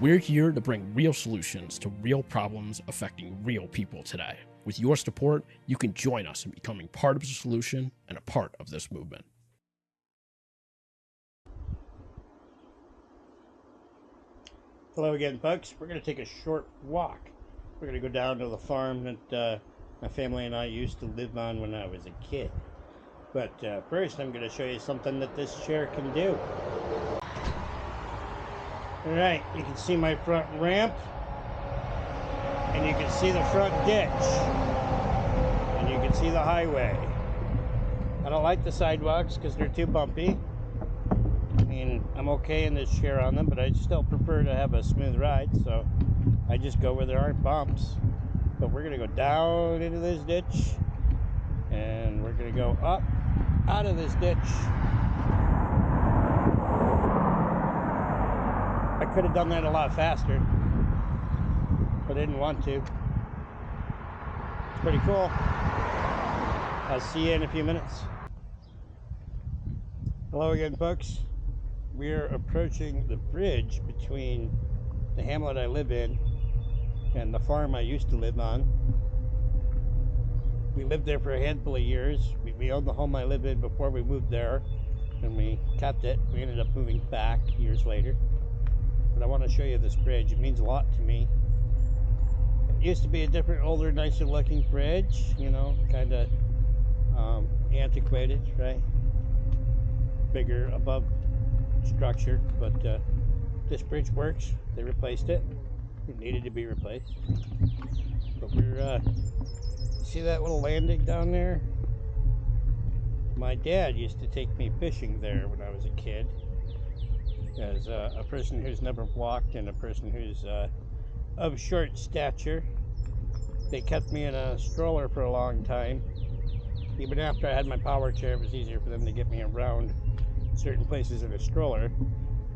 We're here to bring real solutions to real problems affecting real people today. With your support, you can join us in becoming part of the solution and a part of this movement. Hello again, folks. We're going to take a short walk. We're going to go down to the farm that my family and I used to live on when I was a kid. But first, I'm going to show you something that this chair can do. Alright, you can see my front ramp, and you can see the front ditch, and you can see the highway. I don't like the sidewalks because they're too bumpy. I mean, I'm okay in this chair on them, but I still prefer to have a smooth ride, so I just go where there aren't bumps. But we're going to go down into this ditch, and we're going to go up out of this ditch. I could have done that a lot faster, but I didn't want to. It's pretty cool. I'll see you in a few minutes. Hello again, folks. We're approaching the bridge between the hamlet I live in and the farm I used to live on. We lived there for a handful of years. We owned the home I live in before we moved there, and we kept it. We ended up moving back years later. But I want to show you this bridge. It means a lot to me. It used to be a different, older, nicer looking bridge, you know, kind of antiquated, right? Bigger above structure, but this bridge works. They replaced it. It needed to be replaced. But we're, see that little landing down there? My dad used to take me fishing there when I was a kid. As a person who's never walked and a person who's of short stature. They kept me in a stroller for a long time. Even after I had my power chair, it was easier for them to get me around certain places in a stroller.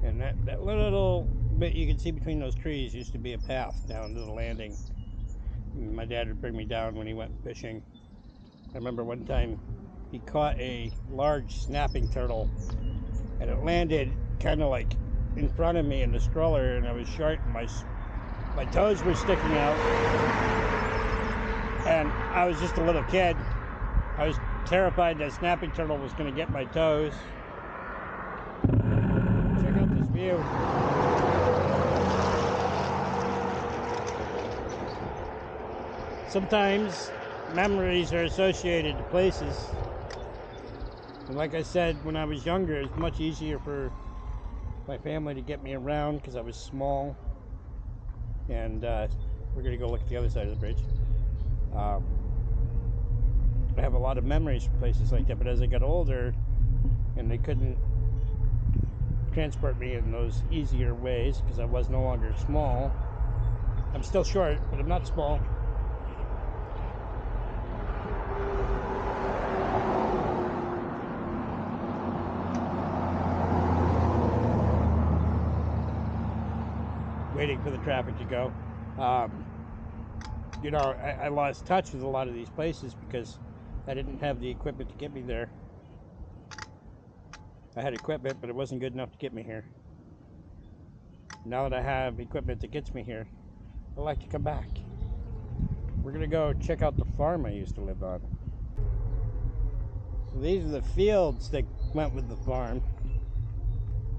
And that little bit you can see between those trees used to be a path down to the landing. And my dad would bring me down when he went fishing. I remember one time he caught a large snapping turtle, and it landed kind of like in front of me in the stroller, and I was short and my toes were sticking out, and I was just a little kid. I was terrified that snapping turtle was going to get my toes. Check out this view. Sometimes memories are associated to places, and like I said, when I was younger, it was much easier for my family to get me around because I was small. And we're going to go look at the other side of the bridge. I have a lot of memories from places like that, but as I got older and they couldn't transport me in those easier ways because I was no longer small. I'm still short, but I'm not small. Waiting for the traffic to go. You know, I lost touch with a lot of these places because I didn't have the equipment to get me there. I had equipment, but it wasn't good enough to get me here. Now that I have equipment that gets me here, I'd like to come back. We're gonna go check out the farm I used to live on. So these are the fields that went with the farm.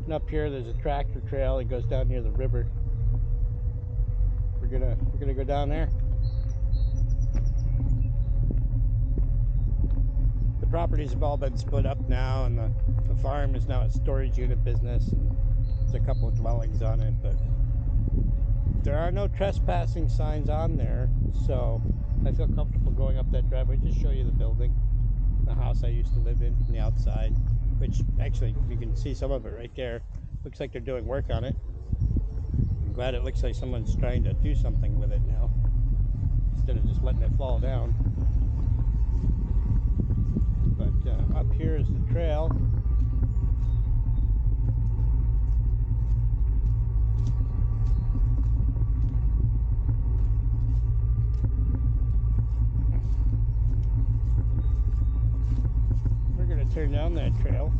And up here there's a tractor trail that goes down near the river. We're gonna go down there. The properties have all been split up now, and the farm is now a storage unit business, and there's a couple of dwellings on it, but there are no trespassing signs on there, so I feel comfortable going up that driveway. Just show you the building, the house I used to live in, from the outside, which actually you can see some of it right there. Looks like they're doing work on it. I'm glad it looks like someone's trying to do something with it now, instead of just letting it fall down. But up here is the trail. We're going to turn down that trail.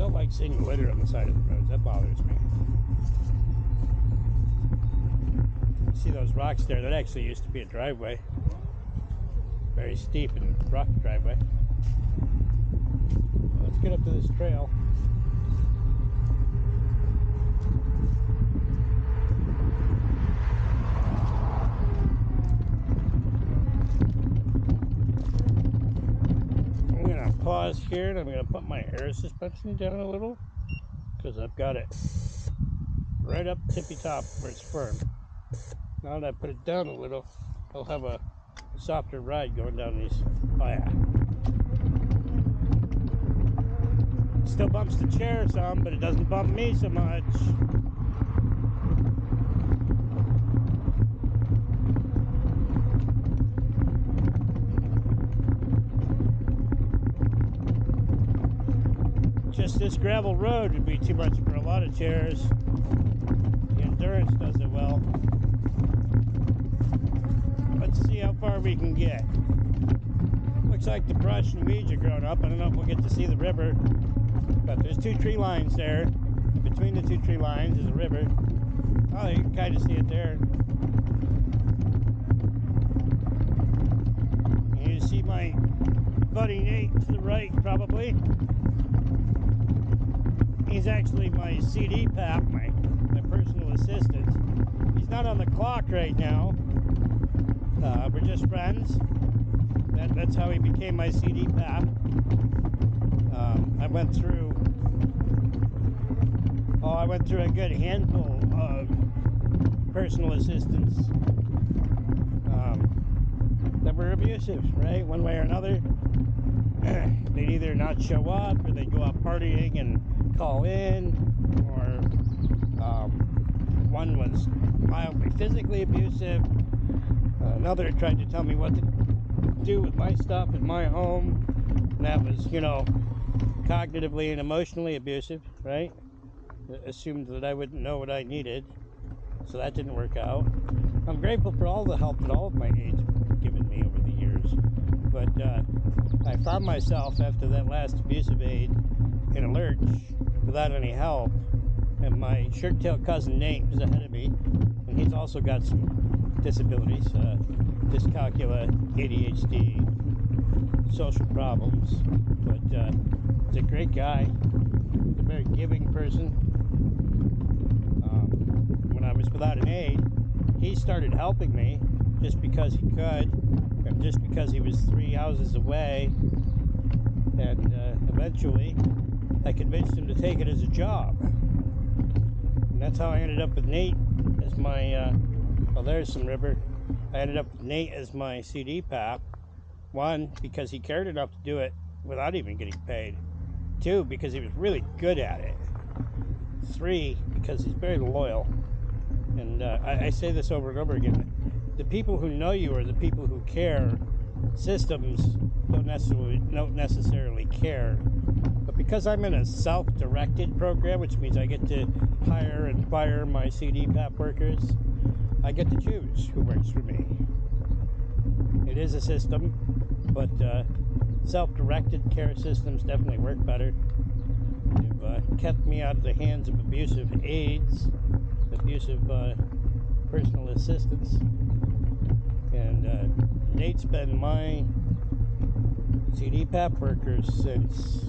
Don't don't like seeing litter on the side of the roads. That bothers me. See those rocks there? That actually used to be a driveway. Very steep and rough driveway. Let's get up to this trail. I'm gonna pause here and I'm gonna put my air suspension down a little because I've got it right up tippy top where it's firm. Now that I put it down a little, I'll have a softer ride going down these. Oh yeah. Still bumps the chair some, but it doesn't bump me so much. Just this gravel road would be too much for a lot of chairs. The Endurance does it well. Let's see how far we can get. Looks like the brush and weeds are growing up. I don't know if we'll get to see the river, but there's two tree lines there. Between the two tree lines is a river. Oh, you can kind of see it there. And you see my buddy Nate to the right, probably. He's actually my CD pap, my personal assistant. He's not on the clock right now. We're just friends. That's how he became my CD pap. I went through a good handful of personal assistants that were abusive, right? One way or another. They'd either not show up, or they'd go out partying and call in, or one was mildly physically abusive. Another tried to tell me what to do with my stuff in my home, and that was, cognitively and emotionally abusive, right? Assumed that I wouldn't know what I needed, so that didn't work out. I'm grateful for all the help that all of my aides have given me over the years, but I found myself after that last abusive aide in a lurch without any help, and my shirt-tailed cousin Nate is ahead of me, and he's also got some disabilities, dyscalculia, ADHD, social problems, but he's a great guy. He's a very giving person. When I was without an aide, he started helping me just because he could, and just because he was 3 houses away, and eventually I convinced him to take it as a job. And that's how I ended up with Nate as my, well, there's some river. I ended up with Nate as my CD pap. One, because he cared enough to do it without even getting paid. Two, because he was really good at it. Three, because he's very loyal. And I say this over and over again. The people who know you are the people who care. Systems don't necessarily care. But because I'm in a self-directed program, which means I get to hire and fire my CD pap workers, I get to choose who works for me. It is a system, but self-directed care systems definitely work better. They've kept me out of the hands of abusive aides, abusive personal assistants, and Nate's been my CD pap worker since,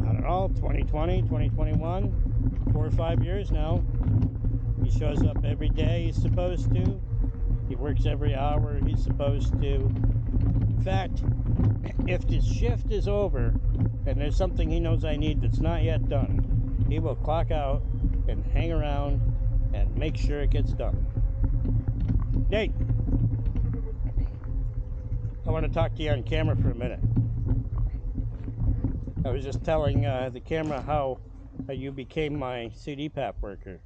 I don't know, 2020, 2021, 4 or 5 years now. He shows up every day he's supposed to. He works every hour he's supposed to. In fact, if his shift is over and there's something he knows I need that's not yet done, he will clock out and hang around and make sure it gets done. Nate, I want to talk to you on camera for a minute. I was just telling the camera how you became my CD pap worker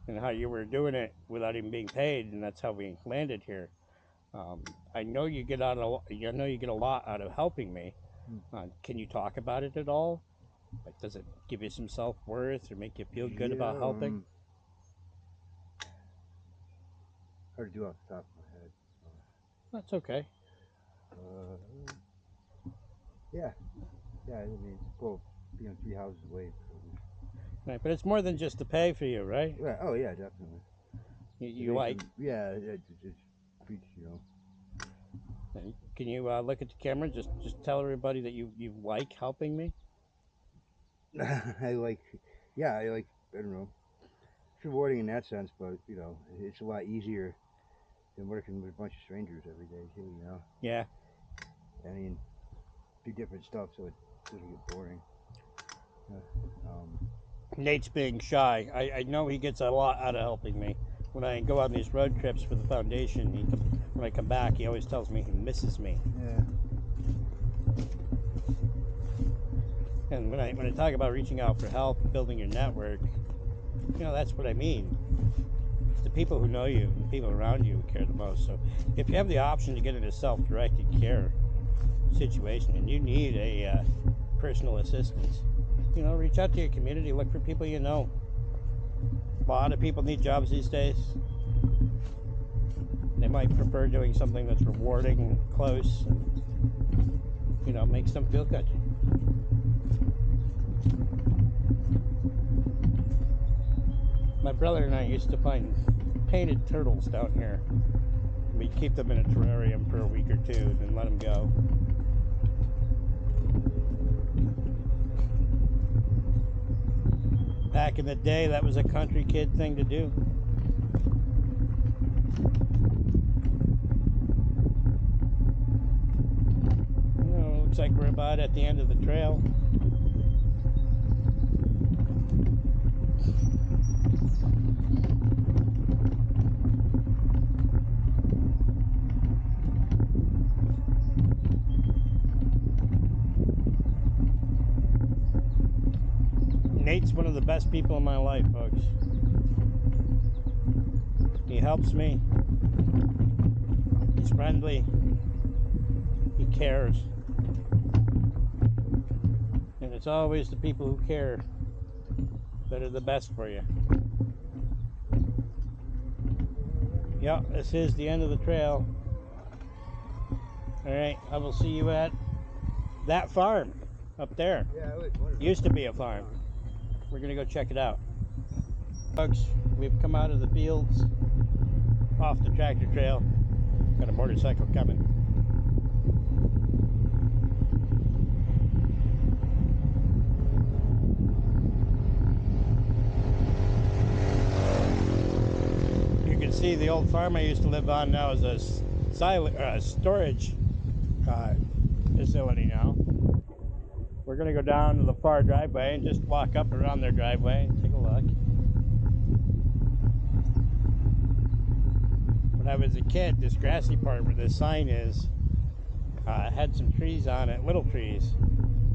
and how you were doing it without even being paid, and that's how we landed here. I know you get a lot out of helping me. Can you talk about it at all? Like, does it give you some self-worth or make you feel good about helping? Hard to do off the top of my head. That's okay. Yeah. I mean, well, 3 houses away. So. Right, but it's more than just to pay for you, right? Yeah. Oh yeah, definitely. You like? Yeah, it's preach, you know. Can you look at the camera? Just tell everybody that you like helping me. I like, yeah, I don't know. It's rewarding in that sense, but you know, it's a lot easier than working with a bunch of strangers every day too. You know. Yeah. I mean, do different stuff, so it doesn't get boring. Nate's being shy. I know he gets a lot out of helping me. When I go on these road trips for the foundation, when I come back, he always tells me he misses me. Yeah. And when I talk about reaching out for help, building your network, you know, that's what I mean. It's the people who know you, the people around you who care the most. So if you have the option to get into self-directed care situation and you need a personal assistance, you know, reach out to your community, look for people you know. A lot of people need jobs these days. They might prefer doing something that's rewarding and close and, you know, makes them feel good. My brother and I used to find painted turtles down here. We'd keep them in a terrarium for a week or two and then let them go. Back in the day, that was a country kid thing to do. You know, looks like we're about at the end of the trail. Nate's one of the best people in my life, folks. He helps me. He's friendly. He cares. And it's always the people who care that are the best for you. Yeah, this is the end of the trail. Alright, I will see you at that farm up there. Yeah, it was Used to be a farm. We're gonna go check it out. Folks, we've come out of the fields, off the tractor trail. Got a motorcycle coming. You can see the old farm I used to live on now is a storage facility now. We're going to go down to the far driveway and just walk up around their driveway and take a look. When I was a kid, this grassy part where this sign is had some trees on it, little trees,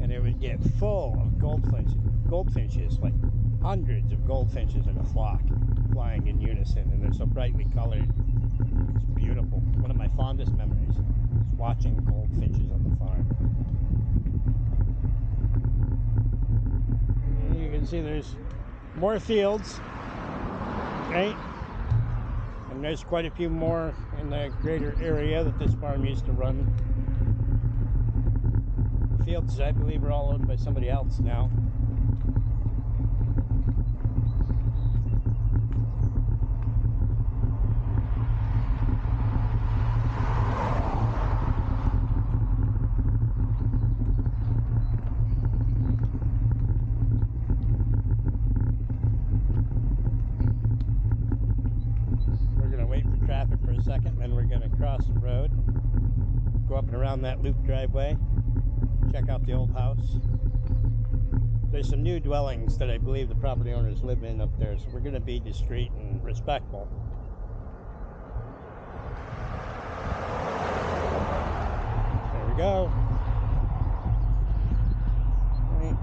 and it would get full of goldfinches, like hundreds of goldfinches in a flock, flying in unison, and they're so brightly colored. It's beautiful. One of my fondest memories is watching goldfinches on the farm. You can see there's more fields, right? And there's quite a few more in the greater area that this farm used to run. The fields, I believe, are all owned by somebody else now. Traffic for a second, then we're going to cross the road, go up and around that loop driveway, check out the old house. There's some new dwellings that I believe the property owners live in up there, so we're going to be discreet and respectful. There we go. Right.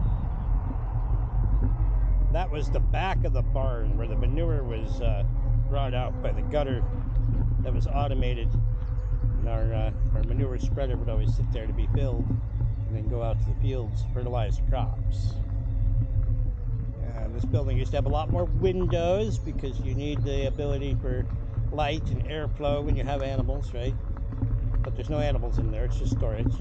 That was the back of the barn where the manure was brought out by the gutter that was automated, and our manure spreader would always sit there to be filled and then go out to the fields to fertilize the crops. And this building used to have a lot more windows because you need the ability for light and airflow when you have animals, right? But there's no animals in there, it's just storage.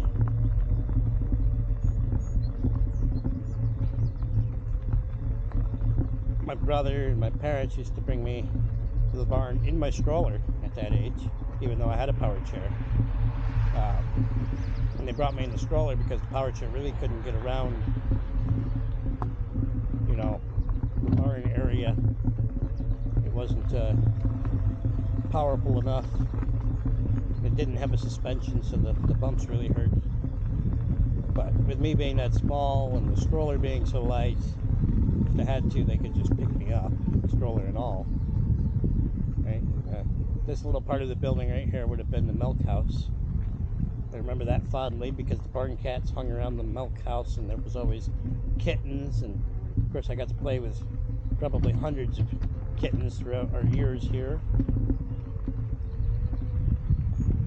my brother and my parents used to bring me to the barn in my stroller at that age, even though I had a power chair. And they brought me in the stroller because the power chair really couldn't get around, you know, the barn area. It wasn't powerful enough. It didn't have a suspension, so the bumps really hurt. But with me being that small and the stroller being so light, if they had to, they could just pick me up, stroller and all. Right? This little part of the building right here would have been the milk house. I remember that fondly because the barn cats hung around the milk house, and there was always kittens, and of course I got to play with probably hundreds of kittens throughout our years here.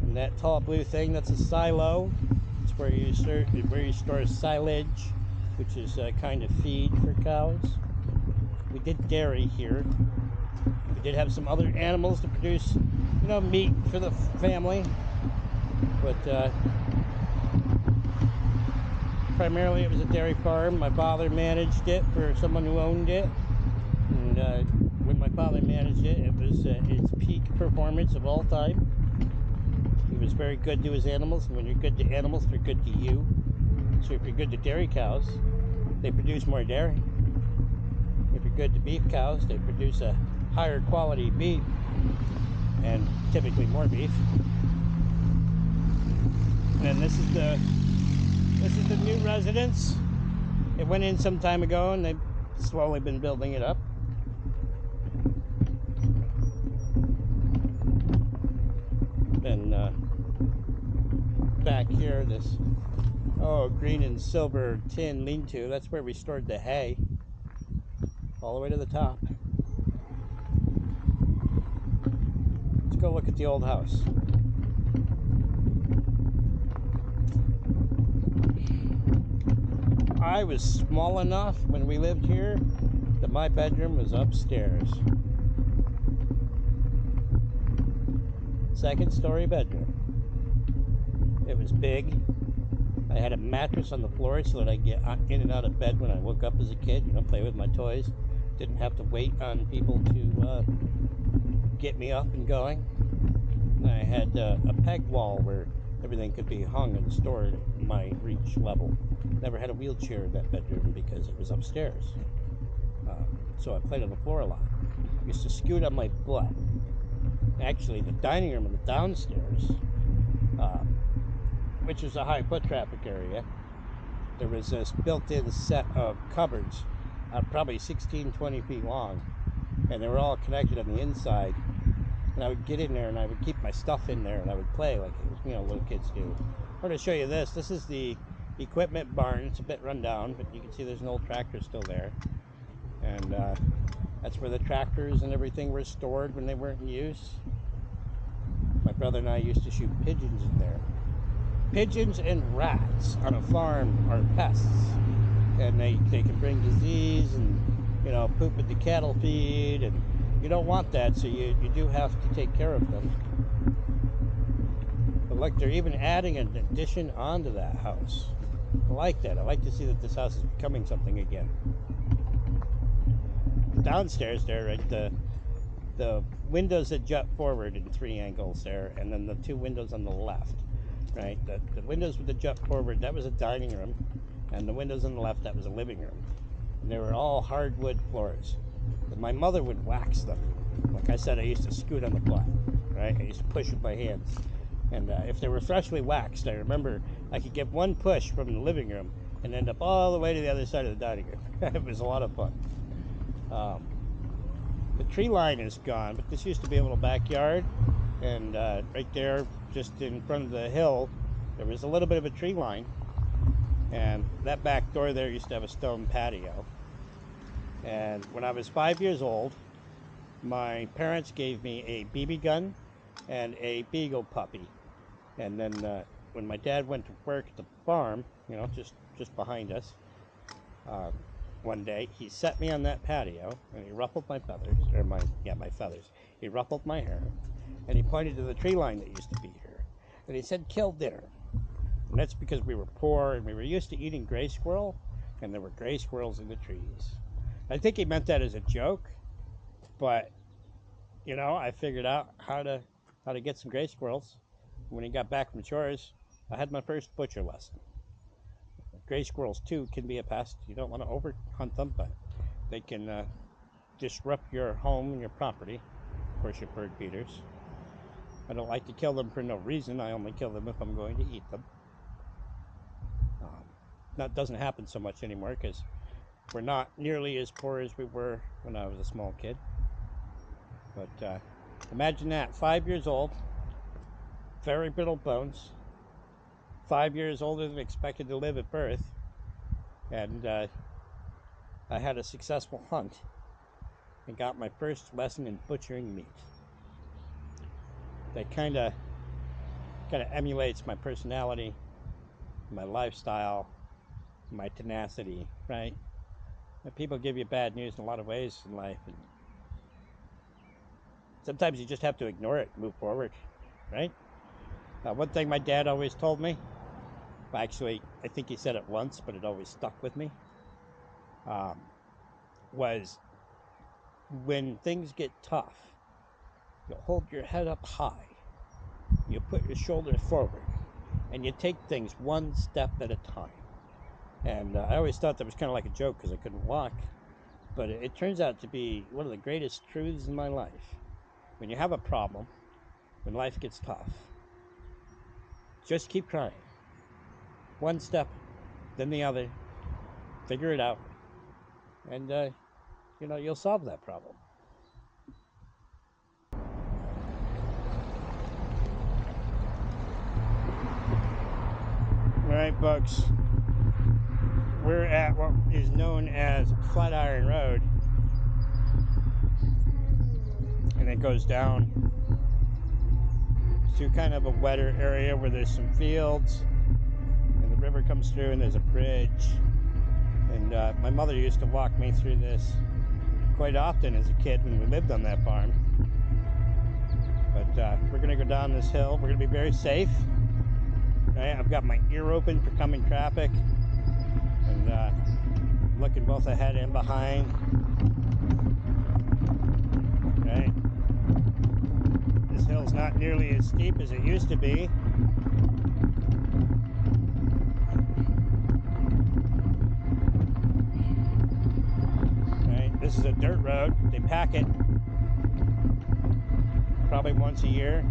And that tall blue thing, that's a silo. It's where you store silage, which is a kind of feed for cows. We did dairy here. We did have some other animals to produce, you know, meat for the family. But primarily it was a dairy farm. My father managed it for someone who owned it. And when my father managed it, it was its peak performance of all time. He was very good to his animals, and when you're good to animals, they're good to you. So if you're good to dairy cows, they produce more dairy. If you're good to beef cows, they produce a higher quality beef, and typically more beef. And this is the new residence. It went in some time ago, and they've slowly been building it up. And back here, this green and silver tin lean-to, that's where we stored the hay, all the way to the top. Let's go look at the old house. I was small enough when we lived here that my bedroom was upstairs. Second story bedroom. It was big. I had a mattress on the floor so that I get in and out of bed when I woke up as a kid, you know, play with my toys. Didn't have to wait on people to get me up and going. And I had a peg wall where everything could be hung and stored at my reach level. Never had a wheelchair in that bedroom because it was upstairs. So I played on the floor a lot. Used to scoot on my butt. Actually, the dining room in the downstairs, which is a high foot traffic area, there was this built-in set of cupboards, probably 16, 20 feet long, and they were all connected on the inside. And I would get in there and I would keep my stuff in there and I would play like, you know, little kids do. I'm going to show you this. This is the equipment barn. It's a bit run down, but you can see there's an old tractor still there. And that's where the tractors and everything were stored when they weren't in use. My brother and I used to shoot pigeons in there. Pigeons and rats on a farm are pests. And they can bring disease and, you know, poop at the cattle feed, and you don't want that, so you do have to take care of them. But look, they're even adding an addition onto that house. I like that. I like to see that this house is becoming something again. Downstairs there, right, the windows that jut forward in 3 angles there, and then the 2 windows on the left, right? The windows with the jut forward, that was a dining room, and the windows on the left, that was a living room. And they were all hardwood floors. But my mother would wax them. Like I said, I used to scoot on the butt, right? I used to push with my hands. And if they were freshly waxed, I remember I could get one push from the living room and end up all the way to the other side of the dining room. It was a lot of fun. The tree line is gone, but this used to be a little backyard. And right there, just in front of the hill, there was a little bit of a tree line. And that back door there used to have a stone patio. And when I was 5 years old, my parents gave me a BB gun and a beagle puppy. And then when my dad went to work at the farm, you know, just behind us, one day he set me on that patio and he ruffled my feathers, or my feathers. He ruffled my hair and he pointed to the tree line that used to be here. And he said, "Kill dinner." And that's because we were poor and we were used to eating gray squirrel, and there were gray squirrels in the trees. I think he meant that as a joke, but you know, I figured out how to get some gray squirrels. When he got back from chores, I had my first butcher lesson. Gray squirrels too can be a pest. You don't want to overhunt them, but they can disrupt your home and your property. Of course, your bird feeders. I don't like to kill them for no reason. I only kill them if I'm going to eat them. That doesn't happen so much anymore because we're not nearly as poor as we were when I was a small kid. But imagine that, 5 years old, very brittle bones, 5 years older than expected to live at birth, and I had a successful hunt and got my first lesson in butchering meat. That kind of emulates my personality, my lifestyle, my tenacity, right? But people give you bad news in a lot of ways in life, and sometimes you just have to ignore it and move forward, right? One thing my dad always told me, well, actually, I think he said it once, but it always stuck with me, was when things get tough, you hold your head up high, you put your shoulders forward, and you take things one step at a time. And I always thought that was kind of like a joke because I couldn't walk, but it turns out to be one of the greatest truths in my life. When you have a problem, when life gets tough, just keep trying. One step, then the other, figure it out, and you know, you'll solve that problem. All right, folks. We're at what is known as Flatiron Road, and it goes down to kind of a wetter area where there's some fields, and the river comes through, and there's a bridge. And my mother used to walk me through this quite often as a kid when we lived on that farm. But we're going to go down this hill. We're going to be very safe. Right? I've got my ear open for coming traffic, and looking both ahead and behind. Okay. This hill's not nearly as steep as it used to be. Right. This is a dirt road. They pack it probably once a year.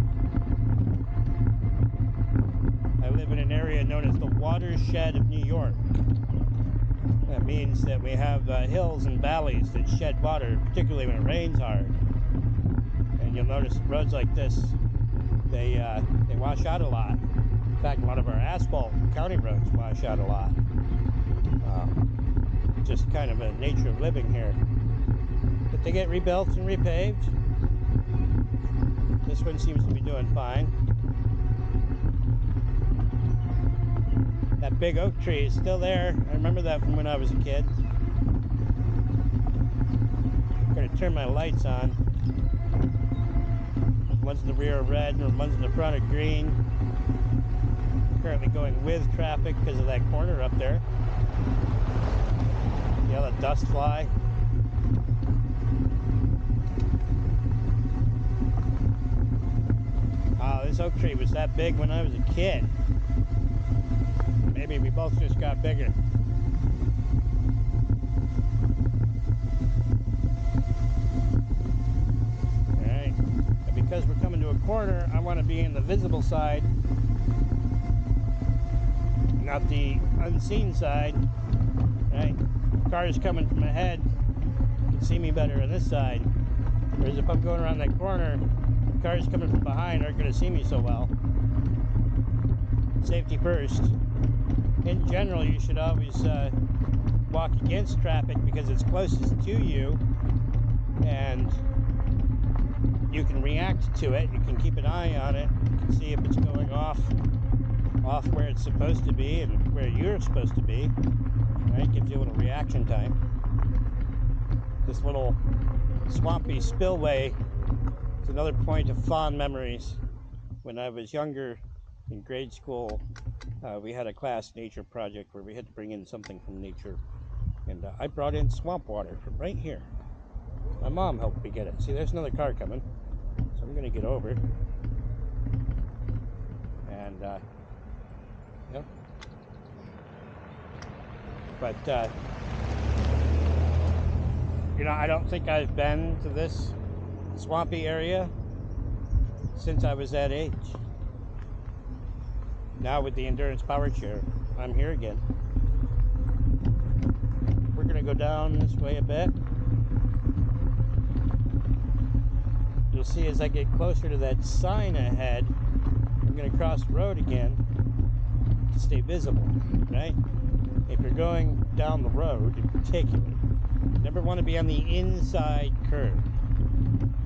I live in an area known as the watershed of New York. That means that we have hills and valleys that shed water, particularly when it rains hard. And you'll notice roads like this, they wash out a lot. In fact, a lot of our asphalt county roads wash out a lot. Just kind of a nature of living here. But they get rebuilt and repaved. This one seems to be doing fine. That big oak tree is still there. I remember that from when I was a kid. I'm going to turn my lights on. One's in the rear red and one's in the front of green. I'm currently going with traffic because of that corner up there. Yeah, the dust fly. Oh, this oak tree was that big when I was a kid. Maybe we both just got bigger. Alright. And because we're coming to a corner, I want to be in the visible side, not the unseen side. Right? Cars coming from ahead can see me better on this side. Whereas if I'm going around that corner, cars coming from behind aren't going to see me so well. Safety first. In general, you should always walk against traffic because it's closest to you, and you can react to it. You can keep an eye on it. You can see if it's going off where it's supposed to be and where you're supposed to be. Right? Gives you a little reaction time. This little swampy spillway is another point of fond memories. When I was younger, in grade school, we had a class nature project where we had to bring in something from nature. And I brought in swamp water from right here. My mom helped me get it. See, there's another car coming. So I'm going to get over. And, yep. But, you know, I don't think I've been to this swampy area since I was that age. Now with the Endurance Powerchair, I'm here again. We're going to go down this way a bit. You'll see as I get closer to that sign ahead, I'm going to cross the road again to stay visible, right? If you're going down the road in particular, you never want to be on the inside curve.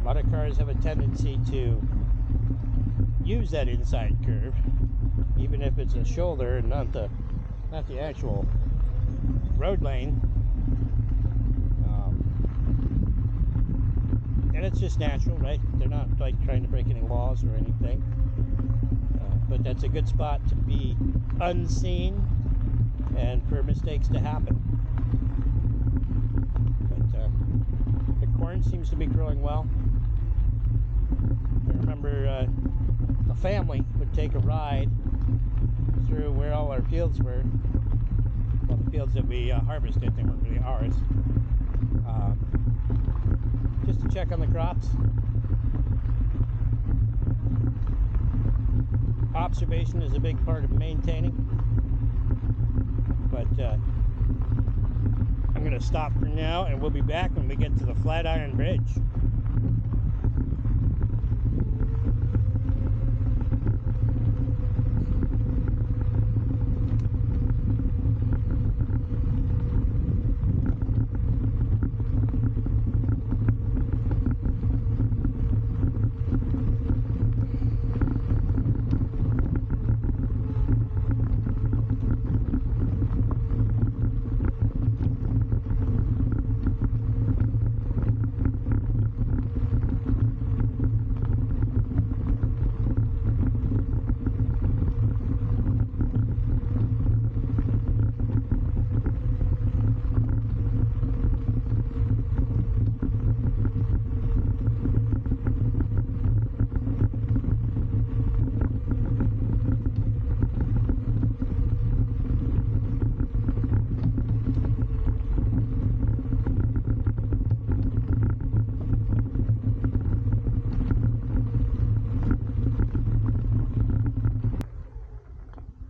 A lot of cars have a tendency to use that inside curve, even if it's a shoulder and not the actual road lane. And it's just natural, right? They're not like trying to break any laws or anything. But that's a good spot to be unseen and for mistakes to happen. But the corn seems to be growing well. I remember a family would take a ride through where all our fields were. Well, the fields that we harvested, they weren't really ours. Just to check on the crops. Observation is a big part of maintaining. But I'm going to stop for now, and we'll be back when we get to the Flatiron Bridge.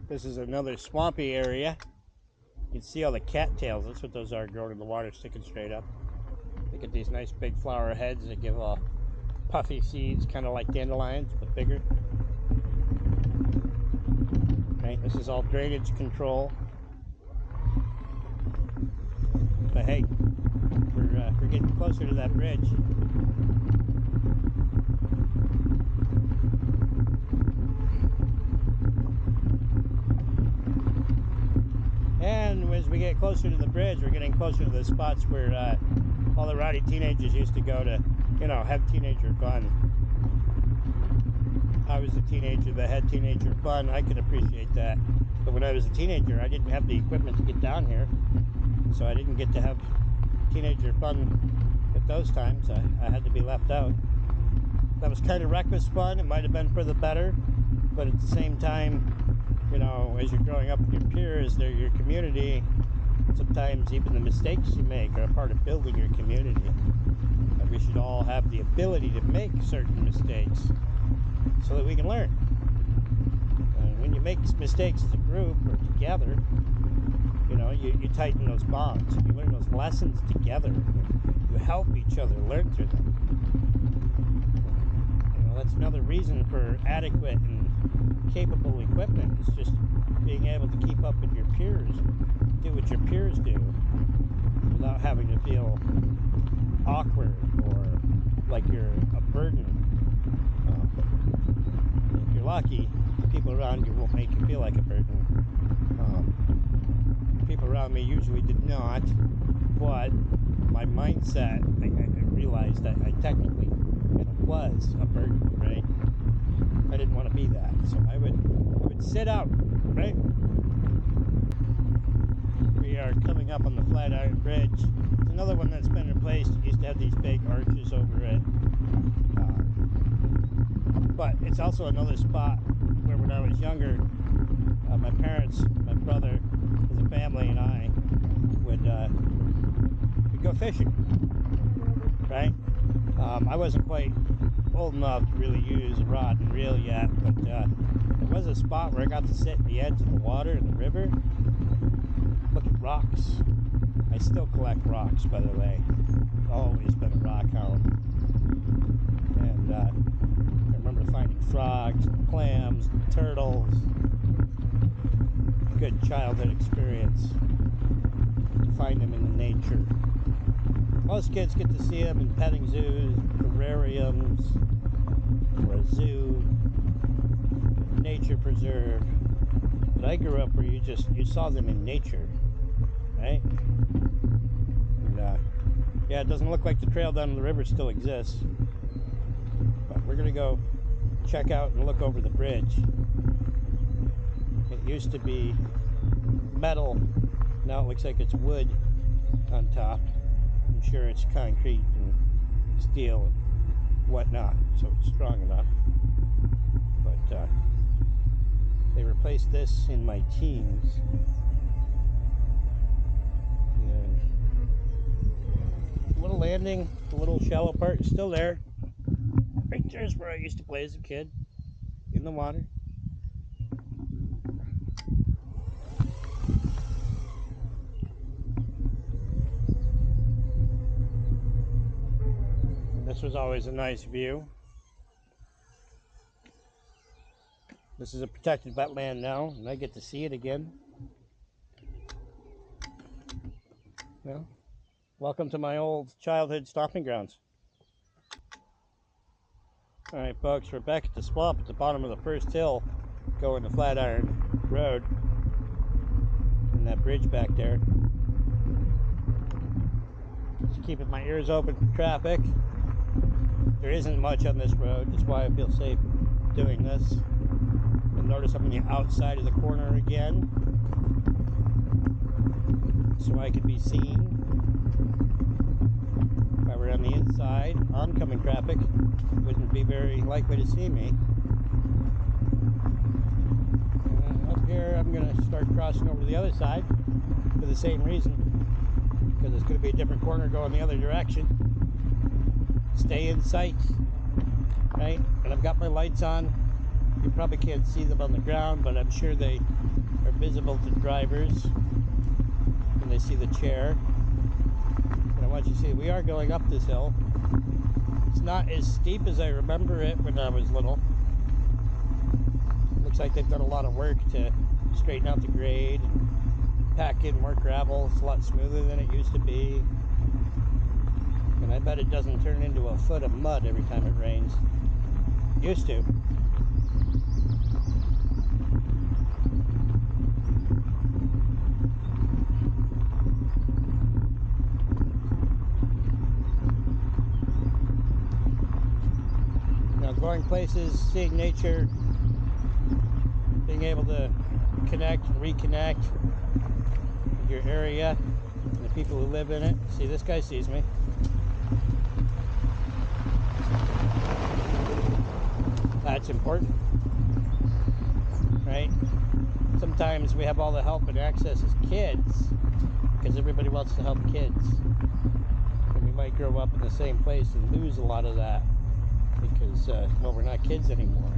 This is another swampy area. You can see all the cattails. That's what those are, growing in the water, sticking straight up. They get these nice big flower heads that give off puffy seeds, kind of like dandelions, but bigger. Okay, this is all drainage control. But hey, we're getting closer to that bridge. And as we get closer to the bridge, we're getting closer to the spots where all the rowdy teenagers used to go to, you know, have teenager fun. I was a teenager that had teenager fun. I could appreciate that. But when I was a teenager, I didn't have the equipment to get down here. So I didn't get to have teenager fun at those times. I had to be left out. That was kind of reckless fun. It might have been for the better. But at the same time, you know, as you're growing up with your peers, they're your community. Sometimes even the mistakes you make are a part of building your community. And we should all have the ability to make certain mistakes so that we can learn. And when you make mistakes as a group or together, you know, you tighten those bonds. You learn those lessons together. You help each other learn through them. You know, that's another reason for adequate and capable equipment. It's just being able to keep up with your peers and do what your peers do without having to feel awkward or like you're a burden. If you're lucky, people around you won't make you feel like a burden. People around me usually did not, but my mindset, I realized that I technically, you know, was a burden, right? I didn't want to be that, so I would sit out, right? We are coming up on the Flatiron Bridge. It's another one that's been replaced. It used to have these big arches over it. But it's also another spot where when I was younger, my parents, my brother, as a family, and I would go fishing, right? I wasn't quite old enough to really use a rod and reel yet, but there was a spot where I got to sit at the edge of the water in the river, look at rocks. I still collect rocks, by the way. I've always been a rock hound. And I remember finding frogs, and clams, and turtles. Good childhood experience to find them in the nature. Most kids get to see them in petting zoos, terrariums, or a zoo, nature preserve. But I grew up where you saw them in nature, right? And yeah, it doesn't look like the trail down the river still exists. But we're gonna go check out and look over the bridge. It used to be metal. Now it looks like it's wood on top. I'm sure it's concrete and steel and whatnot, so it's strong enough. But they replaced this in my teens. And the little landing, the little shallow part is still there. Right there's where I used to play as a kid, in the water. This was always a nice view. This is a protected wetland now, and I get to see it again. Well, welcome to my old childhood stomping grounds. Alright folks, we're back at the swamp at the bottom of the first hill going to Flatiron Road. And that bridge back there. Just keeping my ears open for traffic. There isn't much on this road, that's why I feel safe doing this. You'll notice I'm on the outside of the corner again, so I could be seen. If I were on the inside, oncoming traffic wouldn't be very likely to see me. Up here, I'm going to start crossing over to the other side for the same reason, because it's going to be a different corner going the other direction. Stay in sight, right? And I've got my lights on. You probably can't see them on the ground, but I'm sure they are visible to drivers when they see the chair. And I want you to see, we are going up this hill. It's not as steep as I remember it when I was little. Looks like they've done a lot of work to straighten out the grade and pack in more gravel. It's a lot smoother than it used to be. And I bet it doesn't turn into a foot of mud every time it rains. Used to. Now going places, seeing nature, being able to connect and reconnect with your area and the people who live in it. See, this guy sees me. That's important, right? Sometimes we have all the help and access as kids because everybody wants to help kids. And we might grow up in the same place and lose a lot of that because, well, we're not kids anymore.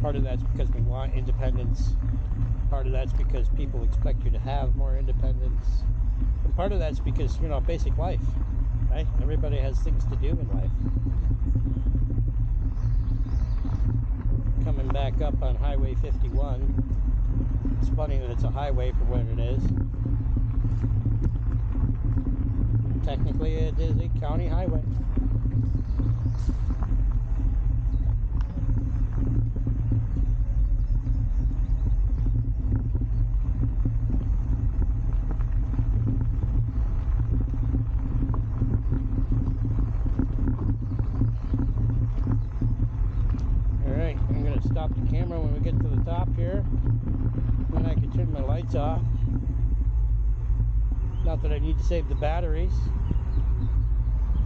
Part of that's because we want independence. Part of that's because people expect you to have more independence. And part of that's because, you know, basic life, right? Everybody has things to do in life. Coming back up on Highway 51. It's funny that it's a highway for what it is. Technically, it is a county highway. Stop the camera when we get to the top here. Then I can turn my lights off. Not that I need to save the batteries.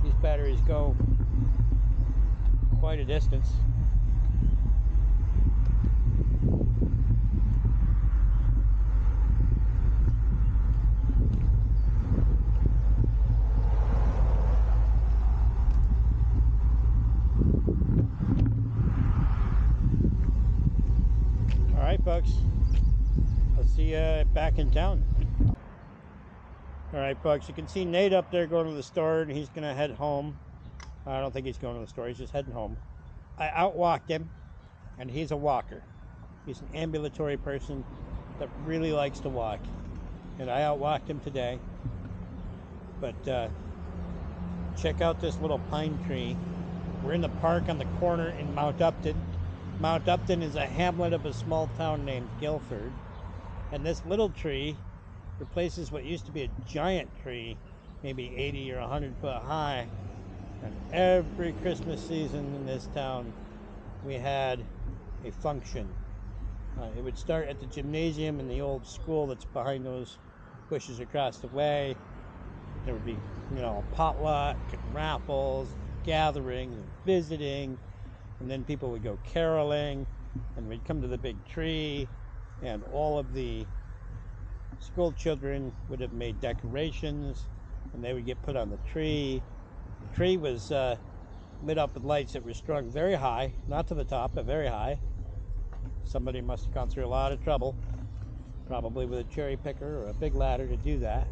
These batteries go quite a distance. All right, folks. I'll see you back in town. All right, folks. You can see Nate up there going to the store, and he's going to head home. I don't think he's going to the store. He's just heading home. I outwalked him, and he's a walker. He's an ambulatory person that really likes to walk. And I outwalked him today. But check out this little pine tree. We're in the park on the corner in Mount Upton. Mount Upton is a hamlet of a small town named Guilford. And this little tree replaces what used to be a giant tree, maybe 80 or 100 foot high. And every Christmas season in this town, we had a function. It would start at the gymnasium in the old school that's behind those bushes across the way. There would be, potluck and raffles, gatherings and visiting. And then people would go caroling, and we'd come to the big tree, and all of the school children would have made decorations, and they would get put on the tree. The tree was lit up with lights that were strung very high, not to the top, but very high. Somebody must have gone through a lot of trouble, probably with a cherry picker or a big ladder to do that.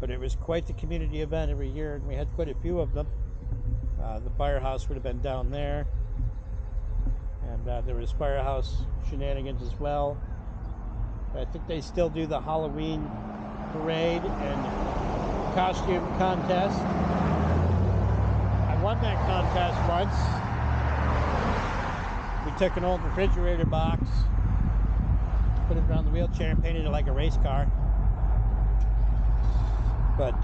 But it was quite the community event every year, and we had quite a few of them. The firehouse would have been down there, and there was firehouse shenanigans as well. I think they still do the Halloween parade and costume contest. I won that contest once. We took an old refrigerator box, put it around the wheelchair, and painted it like a race car. But,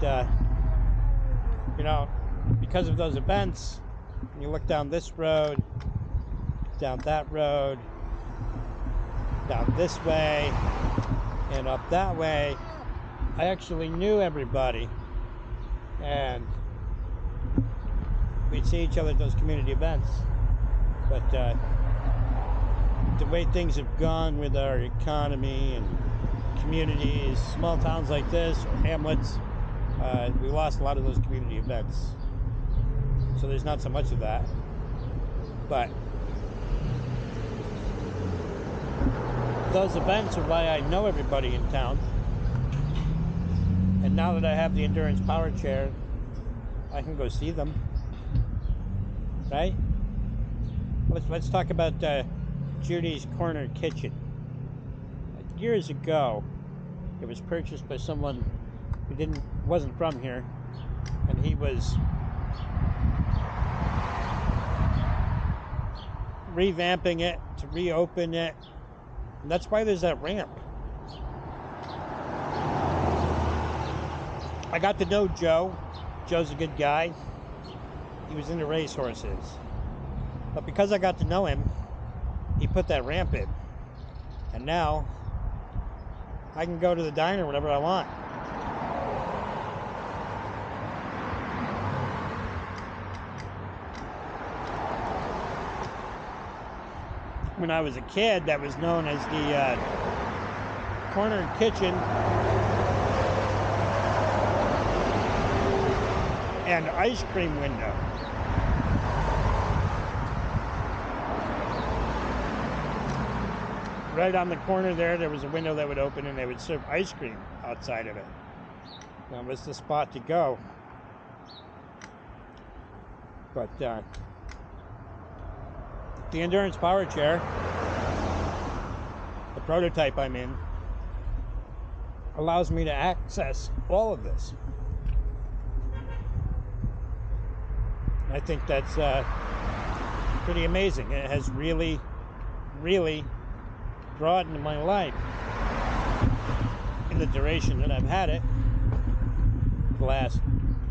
because of those events, when you look down this road, down that road, down this way, and up that way, I actually knew everybody. And we'd see each other at those community events. But the way things have gone with our economy and communities, small towns like this, or hamlets, we lost a lot of those community events. So there's not so much of that. But those events are why I know everybody in town. And now that I have the Endurance Powerchair, I can go see them. Right? Let's talk about Judy's Corner Kitchen. Years ago, it was purchased by someone who wasn't from here, and he was revamping it to reopen it, and that's why there's that ramp. I got to know Joe. Joe's a good guy. He was into racehorses. But because I got to know him, he put that ramp in. And now, I can go to the diner whenever I want. When I was a kid, that was known as the corner kitchen and ice cream window. Right on the corner there was a window that would open, and they would serve ice cream outside of it. That was the spot to go. But the Endurance Powerchair, the prototype I'm in, allows me to access all of this. I think that's pretty amazing. It has really, really broadened my life in the duration that I've had it, the last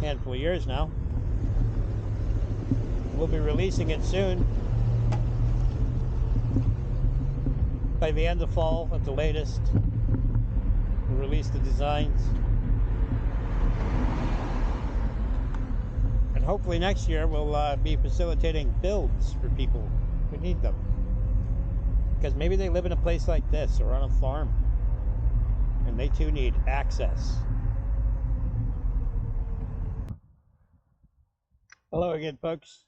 handful of years now. We'll be releasing it soon, by the end of fall at the latest. We'll release the designs. hopefully next year we'll be facilitating builds for people who need them. Because maybe they live in a place like this or on a farm, and they too need access. Hello again, folks.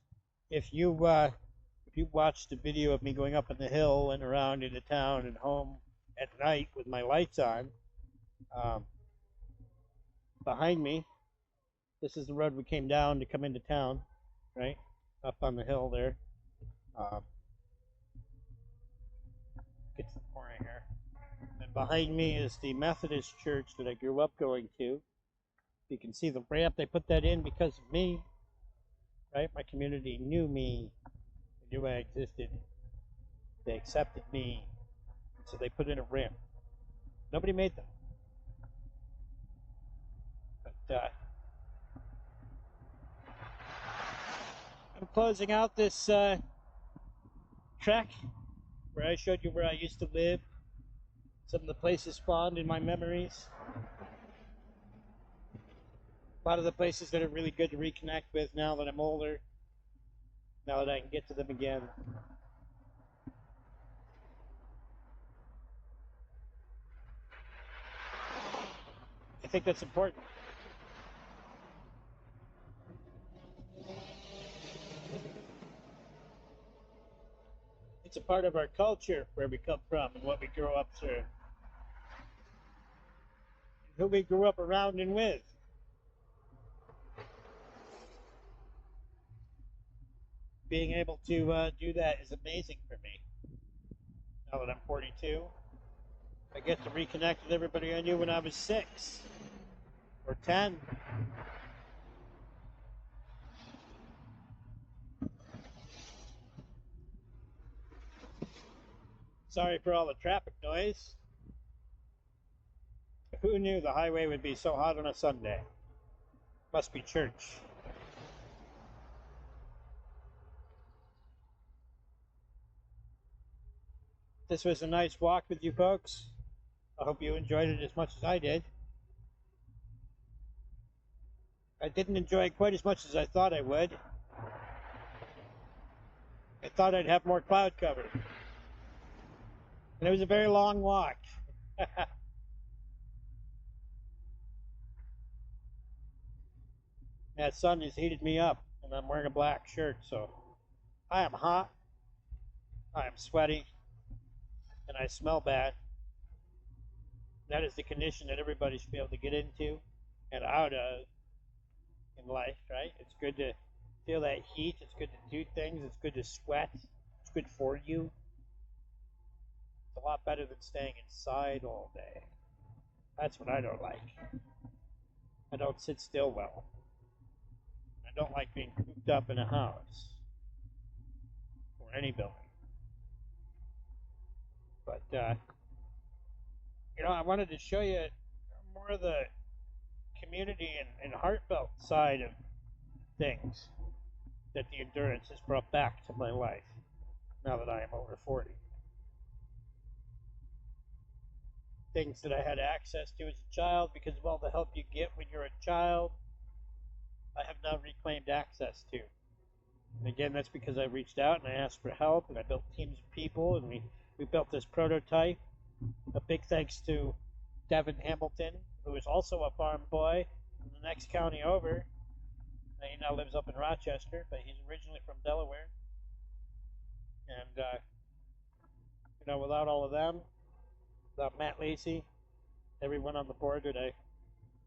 If you watched the video of me going up on the hill and around into town and home at night with my lights on, behind me, this is the road we came down to come into town, right? Up on the hill there. Get to the corner here. And behind me is the Methodist church that I grew up going to. You can see the ramp. They put that in because of me, right? My community knew me. They knew I existed. They accepted me. So they put in a ramp. Nobody made them. But I'm closing out this trek where I showed you where I used to live. Some of the places fond in my memories. A lot of the places that are really good to reconnect with now that I'm older. Now that I can get to them again. I think that's important. It's a part of our culture, where we come from and what we grow up through. Who we grew up around and with. Being able to do that is amazing for me. Now that I'm 42, I get to reconnect with everybody I knew when I was 6 or 10. Sorry for all the traffic noise. Who knew the highway would be so hot on a Sunday? Must be church. This was a nice walk with you folks. I hope you enjoyed it as much as I did. I didn't enjoy it quite as much as I thought I would. I thought I'd have more cloud cover. And it was a very long walk. That sun has heated me up, and I'm wearing a black shirt, so I am hot, I am sweaty, and I smell bad. That is the condition that everybody should be able to get into and out of in life, right? It's good to feel that heat, it's good to do things, it's good to sweat, it's good for you. It's a lot better than staying inside all day. That's what I don't like. I don't sit still well. I don't like being cooped up in a house or any building. But, I wanted to show you more of the community and heartfelt side of things that the Endurance has brought back to my life now that I am over 40. Things that I had access to as a child because of all the help you get when you're a child, I have now reclaimed access to. And again, that's because I reached out and I asked for help, and I built teams of people, and we built this prototype. A big thanks to Devin Hamilton, who is also a farm boy from the next county over. He now lives up in Rochester, but he's originally from Delaware. And, without all of them, without Matt Lacey, everyone on the board that I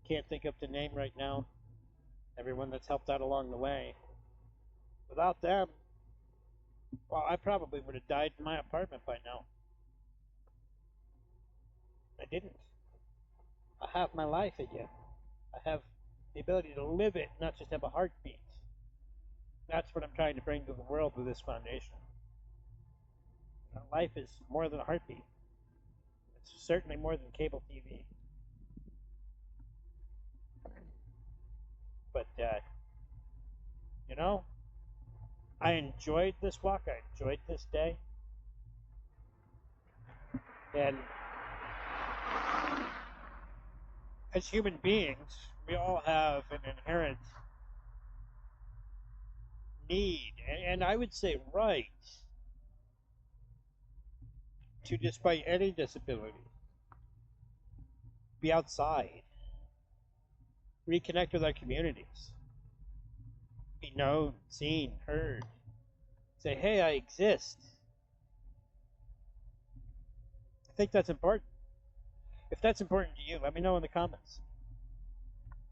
can't think of to name right now, everyone that's helped out along the way, without them, well, I probably would have died in my apartment by now. I didn't. I have my life again. I have the ability to live it, not just have a heartbeat. That's what I'm trying to bring to the world with this foundation. Life is more than a heartbeat. It's certainly more than cable TV. But, I enjoyed this walk. I enjoyed this day. And as human beings, we all have an inherent need, and I would say right, to, despite any disability, be outside, reconnect with our communities, be known, seen, heard, say, hey, I exist. I think that's important. If that's important to you, let me know in the comments.